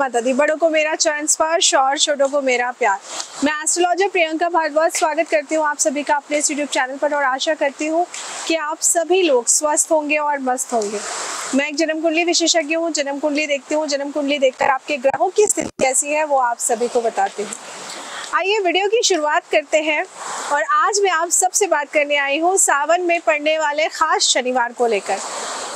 माता दी। बड़ों को मेरा चरण स्पर्श और छोटों को मेरा प्यार। मैं एस्ट्रोलॉजर प्रियंका भारद्वाज स्वागत करती हूँ आप सभी का अपने इस यूट्यूब चैनल पर और आशा करती हूँ कि आप सभी लोग स्वस्थ होंगे और मस्त होंगे। मैं एक जन्म कुंडली विशेषज्ञ हूँ, जन्म कुंडली देखती हूँ। जन्म कुंडली देखकर आपके ग्रहों की स्थिति कैसी है वो आप सभी को बताती हूँ। आइए वीडियो की शुरुआत करते हैं और आज मैं आप सबसे बात करने आई हूँ सावन में पड़ने वाले खास शनिवार को लेकर।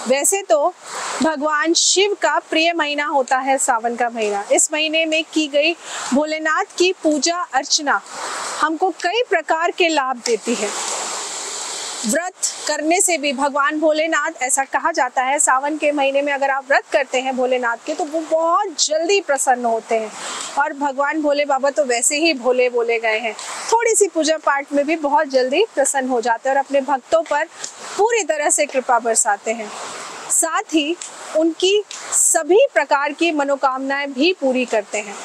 वैसे तो भगवान शिव का प्रिय महीना होता है सावन का महीना। इस महीने में की गई भोलेनाथ की पूजा अर्चना हमको कई प्रकार के लाभ देती है। व्रत करने से भी भगवान भोलेनाथ, ऐसा कहा जाता है सावन के महीने में अगर आप व्रत करते हैं भोलेनाथ के तो वो बहुत जल्दी प्रसन्न होते हैं। और भगवान भोले बाबा तो वैसे ही भोले बोले गए हैं, थोड़ी सी पूजा पाठ में भी बहुत जल्दी प्रसन्न हो जाते हैं और अपने भक्तों पर पूरी तरह से कृपा बरसाते हैं। साथ ही उनकी सभी प्रकार की मनोकामनाएं भी पूरी करते हैं।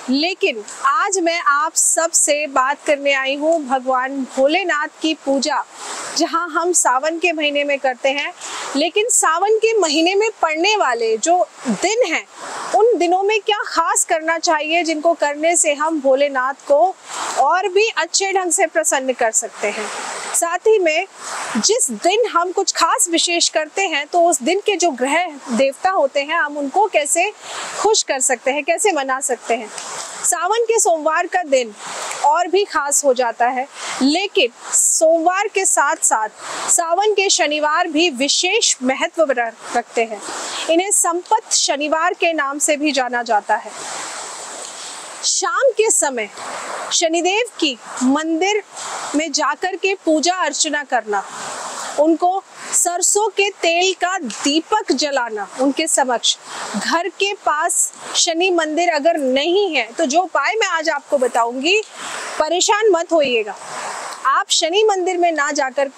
लेकिन आज मैं आप सब से बात करने आई हूँ भगवान भोलेनाथ की पूजा, जहाँ हम सावन के महीने में करते हैं। लेकिन सावन के महीने में पड़ने वाले जो दिन हैं उन दिनों में क्या खास करना चाहिए जिनको करने से हम भोलेनाथ को और भी अच्छे ढंग से प्रसन्न कर सकते हैं। साथ ही में जिस दिन हम कुछ खास विशेष करते हैं तो उस दिन के जो ग्रह देवता होते हैं हम उनको कैसे खुश कर सकते हैं, कैसे मना सकते हैं। सावन के सोमवार का दिन और भी खास हो जाता है, लेकिन सोमवार के साथ साथ सावन के शनिवार भी विशेष महत्व रखते हैं। इन्हें संपत शनिवार के नाम से भी जाना जाता है। शाम के समय शनिदेव की मंदिर में जाकर के पूजा अर्चना करना, उनको सरसों के तेल का दीपक जलाना उनके समक्ष। घर के पास शनि मंदिर अगर नहीं है तो जो उपाय मैं आज आपको बताऊंगी, परेशान मत होइएगा। आप शनि मंदिर में ना जाकर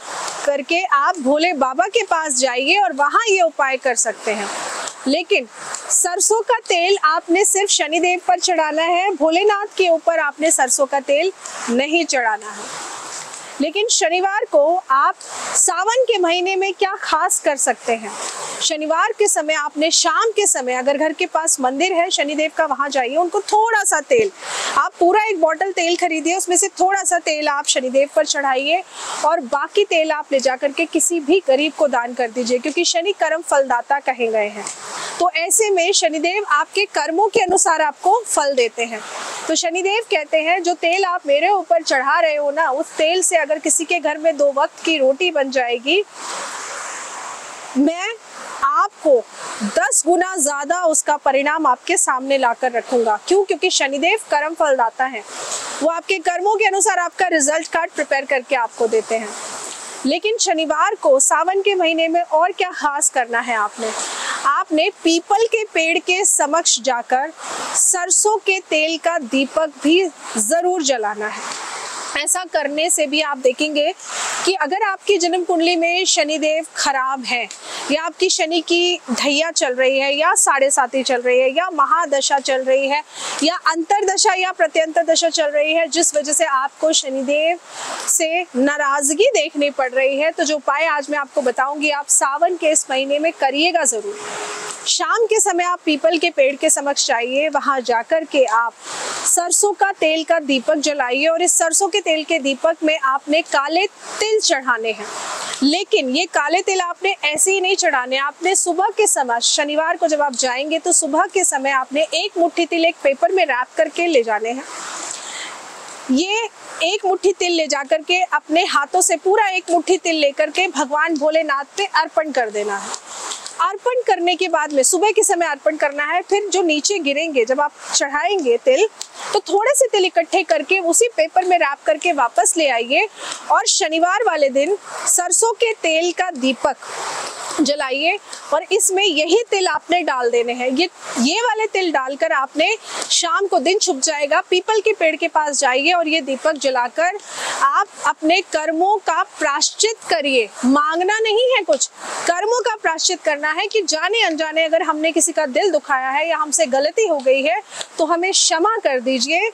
करके आप भोले बाबा के पास जाइए और वहां ये उपाय कर सकते हैं। लेकिन सरसों का तेल आपने सिर्फ शनिदेव पर चढ़ाना है, भोलेनाथ के ऊपर आपने सरसों का तेल नहीं चढ़ाना है। लेकिन शनिवार को आप सावन के महीने में क्या खास कर सकते हैं। शनिवार के समय आपने शाम के समय अगर घर के पास मंदिर है शनिदेव का, वहां जाइए, उनको थोड़ा सा तेल, आप पूरा एक बॉटल तेल खरीदिए, उसमें से थोड़ा सा तेल आप शनिदेव पर चढ़ाइए और बाकी तेल आप ले जाकर के किसी भी गरीब को दान कर दीजिए, क्योंकि शनि कर्म फलदाता कहे गए हैं। तो ऐसे में शनिदेव आपके कर्मों के अनुसार आपको फल देते हैं। तो शनिदेव कहते हैं जो तेल आप मेरे ऊपर चढ़ा रहे हो ना, उस तेल से अगर किसी के घर में 2 वक्त की रोटी बन जाएगी, मैं आपको 10 गुना ज्यादा उसका परिणाम आपके सामने लाकर रखूंगा। क्यों? क्योंकि शनिदेव कर्म फलदाता है, वो आपके कर्मों के अनुसार आपका रिजल्ट कार्ड प्रिपेयर करके आपको देते हैं। लेकिन शनिवार को सावन के महीने में और क्या खास करना है आपने पीपल के पेड़ के समक्ष जाकर सरसों के तेल का दीपक भी जरूर जलाना है। ऐसा करने से भी आप देखेंगे कि अगर आपकी जन्म कुंडली में शनिदेव खराब है या आपकी शनि की ढैया चल रही है या 7.5 चल रही है या महादशा चल रही है या अंतरदशा या प्रत्यंतर दशा चल रही है, जिस वजह से आपको शनिदेव से नाराजगी देखनी पड़ रही है, तो जो उपाय आज मैं आपको बताऊंगी आप सावन के इस महीने में करिएगा जरूर। शाम के समय आप पीपल के पेड़ के समक्ष जाइए, वहां जाकर के आप सरसों का तेल का दीपक जलाइए और इस सरसों के तेल के दीपक में आपने काले तिल चढ़ाने हैं। लेकिन ये काले तिल आपने ऐसे ही नहीं चढ़ाने, आपने सुबह के समय, शनिवार को जब आप जाएंगे तो सुबह के समय आपने 1 मुट्ठी तिल एक पेपर में रैप करके ले जाने हैं। ये 1 मुट्ठी तिल ले जाकर के अपने हाथों से पूरा 1 मुट्ठी तिल लेकर के भगवान भोलेनाथ पे अर्पण कर देना है। अर्पण करने के बाद में सुबह के समय अर्पण करना है। फिर जो नीचे गिरेंगे जब आप चढ़ाएंगे तिल, तो थोड़े से तिल इकट्ठे करके उसी पेपर में रैप करके वापस ले आइए और शनिवार वाले दिन सरसों के तेल का दीपक जलाइए और इसमें यही तिल आपने डाल देने हैं। ये वाले तिल डालकर आपने शाम को, दिन छुप जाएगा, पीपल के पेड़ के पास जाइए और ये दीपक जलाकर आप अपने कर्मों का प्रायश्चित करिए। मांगना नहीं है कुछ, कर्मों का प्रायश्चित करना करना है कि जाने अनजाने अगर हमने किसी का दिल दुखाया है या हमसे गलती हो गई है तो हमें क्षमा कर दीजिए।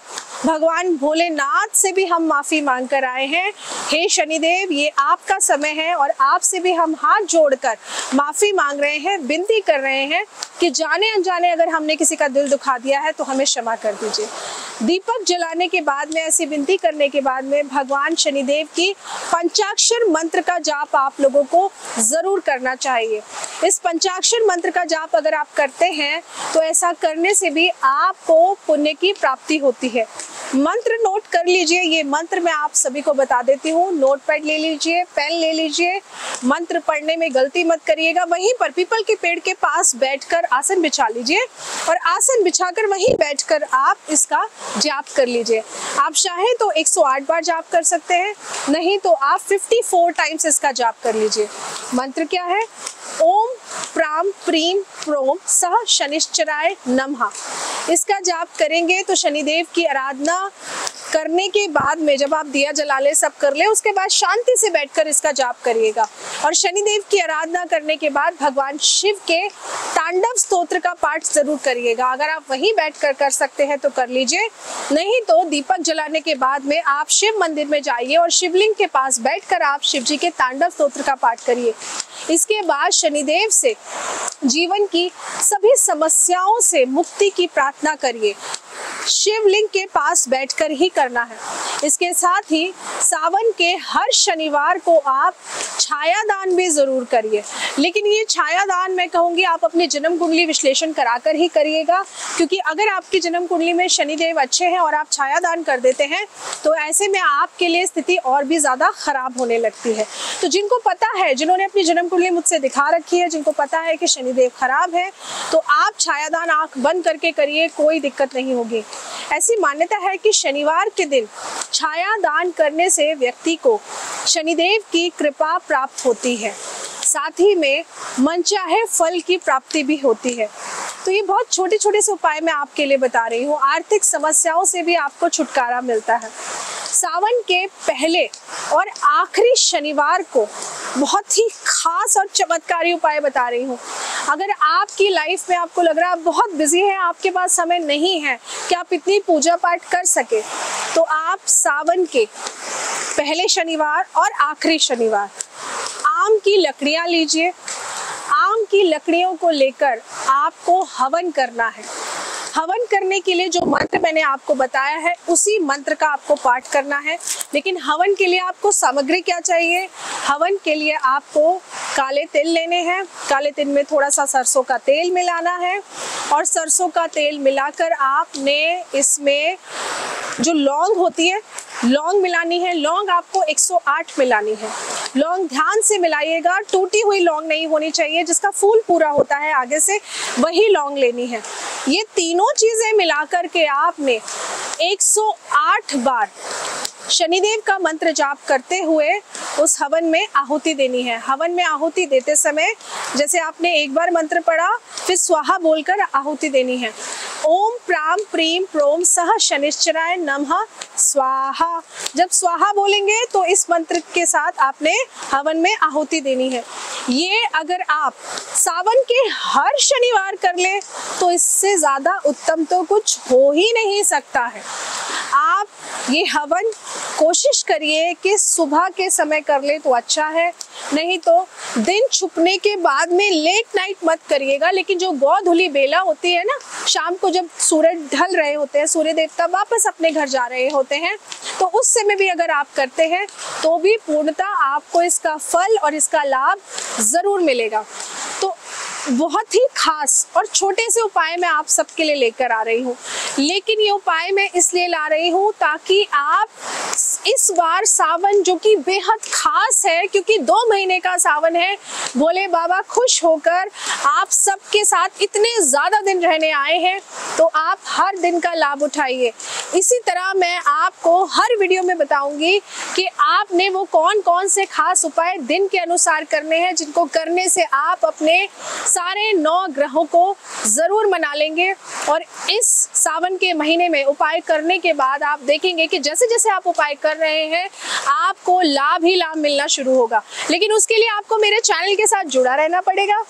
भगवान भोलेनाथ से भी हम माफी मांग कर आए हैं। हे शनिदेव, ये आपका समय है और आपसे भी हम हाथ जोड़कर माफी मांग रहे हैं, विनती कर रहे हैं कि जाने अनजाने अगर हमने किसी का दिल दुखा दिया है तो हमें क्षमा कर दीजिए। दीपक जलाने के बाद में, ऐसी विनती करने के बाद में भगवान शनिदेव की पंचाक्षर मंत्र का जाप आप लोगों को जरूर करना चाहिए। इस पंचाक्षर मंत्र का जाप अगर आप करते हैं तो ऐसा करने से भी आपको पुण्य की प्राप्ति होती है। मंत्र नोट कर लीजिए। ये मंत्र मैं आप सभी को बता देती हूँ। नोटपैड ले लीजिए, पेन ले लीजिए। मंत्र पढ़ने में गलती मत करिएगा। वहीं पर पीपल के पेड़ के पास बैठकर आसन बिछा लीजिए और आसन बिछाकर वहीं बैठकर आप इसका जाप कर लीजिए। आप चाहे तो 108 बार जाप कर सकते हैं, नहीं तो आप 54 टाइम्स इसका जाप कर लीजिए। मंत्र क्या है? ओम प्राम प्रीम प्रोम सह शनिश्चराय नमः। इसका जाप करेंगे तो शनिदेव की आराधना करने के बाद में जब आप दिया जला ले, सब कर ले, उसके बाद शांति से बैठकर इसका जाप करिएगा। और शनिदेव की आराधना करने के बाद भगवान शिव के तांडव स्तोत्र का पाठ जरूर करिएगा। अगर आप वहीं बैठकर कर सकते हैं तो कर लीजिए, नहीं तो दीपक जलाने के बाद में आप शिव मंदिर में जाइए और शिवलिंग के पास बैठकर आप शिव जी के तांडव स्तोत्र का पाठ करिए। इसके बाद शनिदेव से जीवन की सभी समस्याओं से मुक्ति की प्रार्थना करिए। शिवलिंग के पास बैठकर ही करना है। इसके साथ ही सावन के हर शनिवार को आप छायादान भी जरूर करिए। लेकिन ये छायादान मैं कहूँगी आप अपनी जन्म कुंडली विश्लेषण कराकर ही करिएगा, क्योंकि अगर आपकी जन्म कुंडली में शनिदेव अच्छे हैं और आप छायादान कर देते हैं तो ऐसे में आपके लिए स्थिति और भी ज्यादा खराब होने लगती है। तो जिनको पता है, जिन्होंने अपनी जन्म कुंडली मुझसे दिखा रखी है, जिनको पता है कि शनिदेव खराब है, तो आप छायादान आंख बंद करके करिए, कोई दिक्कत नहीं होगी। ऐसी मान्यता है कि शनिवार के दिन छाया दान करने से व्यक्ति को शनिदेव की कृपा प्राप्त होती है, साथ ही में मनचाहे फल की प्राप्ति भी होती है। तो ये बहुत छोटे छोटे से उपाय मैं आपके लिए बता रही हूँ। आर्थिक समस्याओं से भी आपको छुटकारा मिलता है। सावन के पहले और आखिरी शनिवार को बहुत ही खास और चमत्कारी उपाय बता रही हूँ। अगर आपकी लाइफ में आपको लग रहा है आप बहुत बिजी हैं, आपके पास समय नहीं है कि आप इतनी पूजा पाठ कर सके, तो आप सावन के पहले शनिवार और आखिरी शनिवार आम की लकड़ियां लीजिए। आम की लकड़ियों को लेकर आपको हवन करना है। हवन करने के लिए जो मंत्र मैंने आपको बताया है उसी मंत्र का आपको पाठ करना है। लेकिन हवन के लिए आपको सामग्री क्या चाहिए? हवन के लिए आपको काले तिल लेने हैं। काले तिल में थोड़ा सा सरसों का तेल मिलाना है और सरसों का तेल मिलाकर आपने इसमें जो लौंग होती है, लौंग मिलानी है। लौंग आपको 108 मिलानी है। लौंग ध्यान से मिलाइएगा, टूटी हुई लौंग नहीं होनी चाहिए, जिसका फूल पूरा होता है आगे से, वही लौंग लेनी है। ये तीनों चीजें मिलाकर के आपने 108 बार शनिदेव का मंत्र जाप करते हुए उस हवन में आहुति देनी है। हवन में आहुति देते समय जैसे आपने एक बार मंत्र पढ़ा, फिर स्वाहा बोलकर आहुति देनी है। ओम प्राम प्रीम प्रोम सह शनिश्चराय नमः स्वाहा। जब स्वाहा बोलेंगे तो इस मंत्र के साथ आपने हवन में आहुति देनी है। ये अगर आप सावन के हर शनिवार कर ले तो इससे ज्यादा उत्तम तो कुछ हो ही नहीं सकता है। आप ये हवन कोशिश करिए कि सुबह के समय कर ले तो अच्छा है, नहीं तो दिन छुपने के बाद में लेट नाइट मत करिएगा। लेकिन जो गोधूली बेला होती है ना, शाम को जब सूरज ढल रहे होते हैं, सूर्य देवता वापस अपने घर जा रहे होते हैं, तो उस समय भी अगर आप करते हैं तो भी पूर्णतः आपको इसका फल और इसका लाभ जरूर मिलेगा। तो बहुत ही खास और छोटे से उपाय मैं आप सबके लिए लेकर आ रही हूँ। लेकिन ये उपाय मैं इसलिए ला रही हूँ ताकि आप इस बार सावन, जो कि बेहद खास है क्योंकि 2 महीने का सावन है, भोले बाबा खुश होकर आप सबके साथ इतने ज्यादा दिन रहने आए हैं, तो आप हर दिन का लाभ उठाइए। इसी तरह मैं आपको हर वीडियो में बताऊंगी कि आपने वो कौन कौन से खास उपाय दिन के अनुसार करने हैं, जिनको करने से आप अपने सारे 9 ग्रहों को जरूर मना लेंगे। और इस सावन के महीने में उपाय करने के बाद आप देखेंगे कि जैसे जैसे आप उपाय कर रहे हैं आपको लाभ ही लाभ मिलना शुरू होगा। लेकिन उसके लिए आपको मेरे चैनल के साथ जुड़ा रहना पड़ेगा,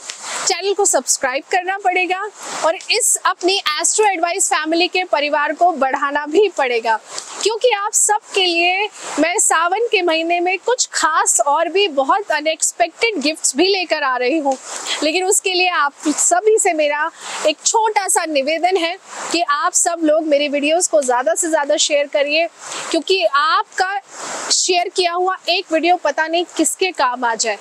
चैनल को सब्सक्राइब करना पड़ेगा और इस अपनी एस्ट्रो एडवाइस फैमिली के परिवार को बढ़ाना भी पड़ेगा, क्योंकि आप सबके लिए मैं सावन के महीने में कुछ खास और भी बहुत अनएक्सपेक्टेड गिफ्ट्स भी लेकर आ रही हूँ। लेकिन उसके लिए आप सभी से मेरा एक छोटा सा निवेदन है कि आप सब लोग मेरी वीडियोस को ज़्यादा से ज़्यादा शेयर करिए, क्योंकि आपका शेयर किया हुआ एक वीडियो पता नहीं किसके काम आ जाए।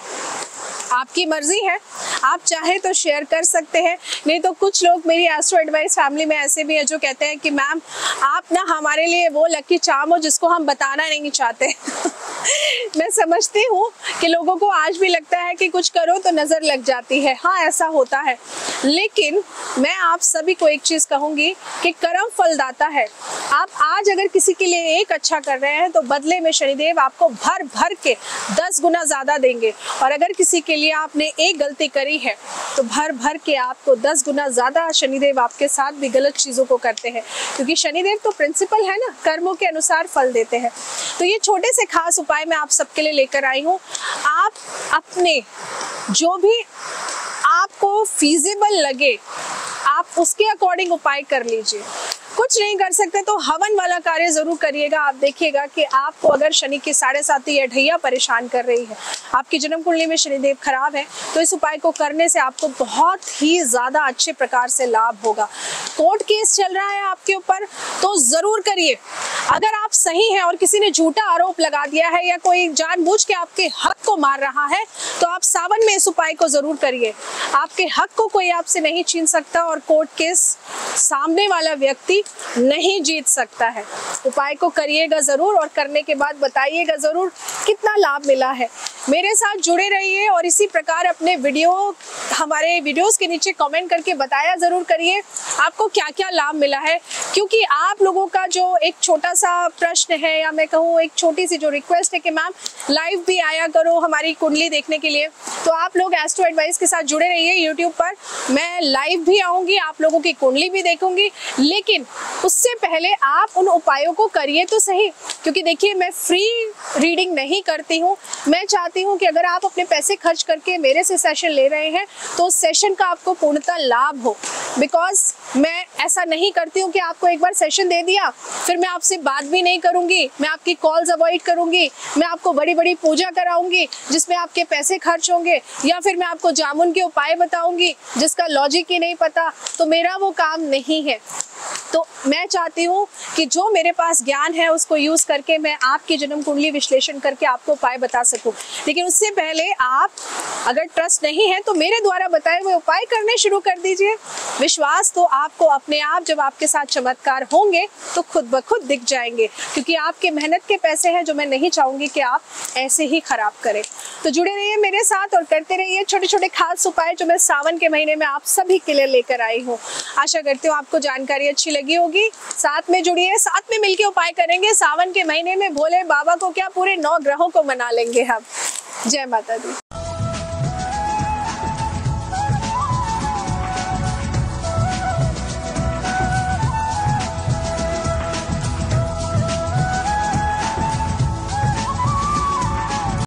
आपकी मर्जी है, आप चाहे तो शेयर कर सकते हैं, नहीं तो कुछ लोग मेरी एस्ट्रो एडवाइस फैमिली में ऐसे भी हैं जो कहते हैं कि मैम आप ना हमारे लिए वो लकी चार्म हो जिसको हम बताना नहीं चाहते। मैं समझती हूँ कि लोगों को आज भी लगता है कि कुछ करो तो नज़र लग जाती है। हाँ, ऐसा होता है, लेकिन मैं आप सभी को एक चीज़ कहूँगी कि कर्म फलदाता है। आप आज अगर किसी के लिए एक अच्छा कर रहे हैं तो बदले में शनिदेव आपको भर भर के 10 गुना ज़्यादा देंगे, और अगर किसी के लिए आपने एक गलती करी है तो भर भर के आपको 10 गुना ज़्यादा शनिदेव आपके साथ भी गलत चीज़ों को करते हैं, क्योंकि शनिदेव तो प्रिंसिपल है ना, कर्मों के अनुसार फल देते हैं। तो ये छोटे से खास उपाय मैं आप सबके लिए लेकर आई हूँ। आप अपने जो भी आपको फीजिबल लगे आप उसके अकॉर्डिंग उपाय कर लीजिए। कुछ नहीं कर सकते तो हवन वाला कार्य जरूर करिएगा। आप देखिएगा कि आपको अगर शनि की 7.5 या ढैया परेशान कर रही है, आपकी जन्म कुंडली में शनिदेव खराब है, तो इस उपाय को करने से आपको बहुत ही ज्यादा अच्छे प्रकार से लाभ होगा। कोर्ट केस चल रहा है आपके ऊपर तो जरूर करिए। अगर आप सही हैं और किसी ने झूठा आरोप लगा दिया है या कोई जानबूझ के आपके हक को मार रहा है तो आप सावन में इस उपाय को जरूर करिए। आपके हक को कोई आपसे नहीं छीन सकता और कोर्ट केस सामने वाला व्यक्ति नहीं जीत सकता है। उपाय को करिएगा जरूर और करने के बाद बताइएगा जरूर कितना लाभ मिला है। मेरे साथ जुड़े रहिए और इसी प्रकार अपने हमारे वीडियोस के नीचे कमेंट करके बताया जरूर करिए आपको क्या क्या लाभ मिला है, क्योंकि आप लोगों का जो एक छोटा सा प्रश्न है या मैं कहूँ एक छोटी सी जो रिक्वेस्ट है कि मैम लाइव भी आया करो हमारी कुंडली देखने के लिए, तो आप लोग एस्ट्रो एडवाइस के साथ जुड़े रहिए यूट्यूब पर। मैं लाइव भी आऊँगी, आप लोगों की कुंडली भी देखूंगी, लेकिन उससे पहले आप उन उपायों को करिए तो सही, क्योंकि देखिए मैं फ्री रीडिंग नहीं करती हूँ। मैं चाहती हूँ कि अगर आप अपने पैसे खर्च करके मेरे से सेशन ले रहे हैं तो उस सेशन का आपको पूर्णतः लाभ हो। बिकॉज मैं ऐसा नहीं करती हूँ कि आपको एक बार सेशन दे दिया फिर मैं आपसे बात भी नहीं करूंगी, मैं आपकी कॉल्स अवॉइड करूंगी, मैं आपको बड़ी बड़ी पूजा कराऊंगी जिसमें आपके पैसे खर्च होंगे, या फिर मैं आपको जामुन के उपाय बताऊंगी जिसका लॉजिक ही नहीं पता। तो मेरा वो काम नहीं है। तो मैं चाहती हूँ कि जो मेरे पास ज्ञान है उसको यूज करके मैं आपकी जन्म कुंडली विश्लेषण करके आपको उपाय बता सकूं। लेकिन उससे पहले आप अगर ट्रस्ट नहीं है तो मेरे द्वारा बताए हुए उपाय करने शुरू कर दीजिए। विश्वास तो आपको अपने आप जब आपके साथ चमत्कार होंगे तो खुद ब खुद दिख जाएंगे, क्योंकि आपके मेहनत के पैसे हैं जो मैं नहीं चाहूंगी कि आप ऐसे ही खराब करें। तो जुड़े रहिए मेरे साथ और करते रहिए छोटे छोटे खास उपाय जो मैं सावन के महीने में आप सभी के लिए लेकर आई हूँ। आशा करती हूँ आपको जानकारी अच्छी लगी होगी। साथ में जुड़िए, साथ में मिलकर उपाय करेंगे। सावन के महीने में भोले बाबा को क्या पूरे 9 ग्रहों को मना लेंगे हम। जय माता दी।